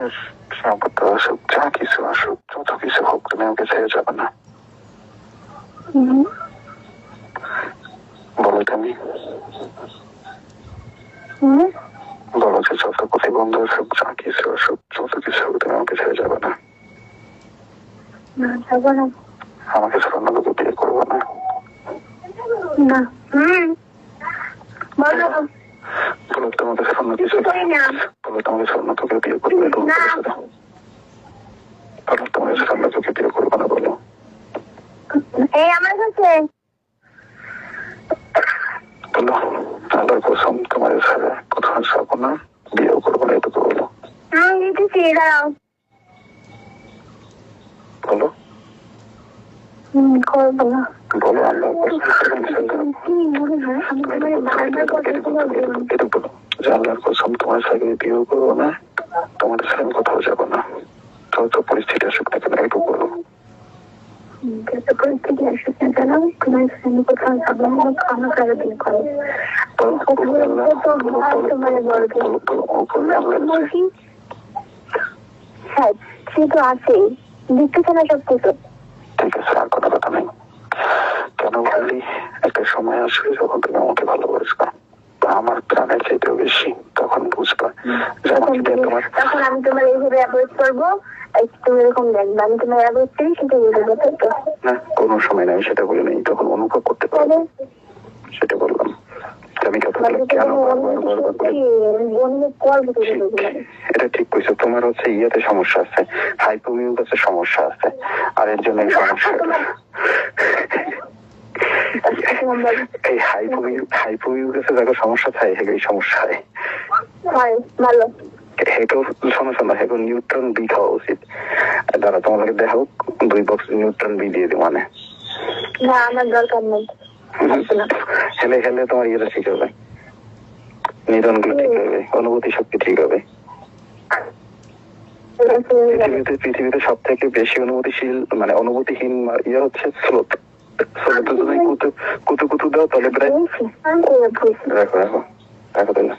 সম্পত্তি আসুক, যা কিছু আসুক, যত কিছু হোক, তুমি আমাকে ছেড়ে যাবে না। বলো তুমি, বলো যে যত প্রতিবন্ধ আসুক, যা কিছু আসুক, যত কিছু হোক, তুমি আমাকে ছেড়ে যাবে না। আমাকে ছাড়া অন্য কাউকে বিয়ে করবো না। বলো তোমাকে ছাড়া অন্য কিছু, বলো তোমাকে ছাড়া অন্য কাউকে বিয়ে করবে, বলো তোমাকে ছাড়া অন্য কাউকে বিয়ে করবো না, বলো। আমার কাছে বলো আল্লাহর কসম, তোমার ছাড়া কোথাও যাবো না, বিয়েও করবো না, এটুকু বলো। বলো বলো আল্লাহর কসম, এটুকু বলো যে আল্লাহর কসম, তোমার সাথে বিয়েও করবো না, তোমার সাথে আমি কোথাও যাবো না, যত পরিস্থিতি আসুক না কেন, এটুকু বলো। পরিস্থিতি আসুক না কেন, তোমার সাথে কোথাও যাবো না, আমার কারো বিয়ে করো। হ্যাঁ, সে তো আছেই, দেখতেছে না সব কিছু। ঠিক আছে, আর কোনো কথা নেই। কেন বললি, একটা সময় আসবে যখন তুমি আমাকে ভালোবাসবা, আমার প্রাণের চাইতেও বেশি, তখন বুঝবা তখন আমি তোমার এইভাবে অ্যাভয়েড করবো, তুমি এরকম দেখবে আমি তোমার অ্যাভয়েড করি, সেটা বুঝবো। না, কোনো সময় নাই, সেটা বলে নেই, তখন অনুভব করতে পারবে, সেটা বললাম। আমি এটা ঠিক কইছো, তোমার হচ্ছে ইয়েতে সমস্যা আছে, হাইপোমিউটাসে সমস্যা আছে, আর এর জন্য সমস্যা এই হাইপোমিউটাসে যাকে সমস্যা থাকে এই সমস্যা হয় ভালো। শোনো শোনো, এখন নিউট্রন বি খাওয়া উচিত। দাঁড়া, তোমাকে দেখাও, 2 বক্স নিউট্রন বি দিয়ে দিই, মানে না আমার দরকার নেই। হেলে হেলে তোমার ইয়েটা ঠিক হবে, নিউরনগুলো ঠিক হবে, অনুভূতি শক্তি ঠিক হবে। পৃথিবীতে সব থেকে বেশি অনুভূতিশীল, মানে অনুভূতিহীন ইয়ে হচ্ছে স্লোথ। স্লোথে যদি কুতু কুতু দাও তাহলে প্রায় রাখো রাখো রাখো তাহলে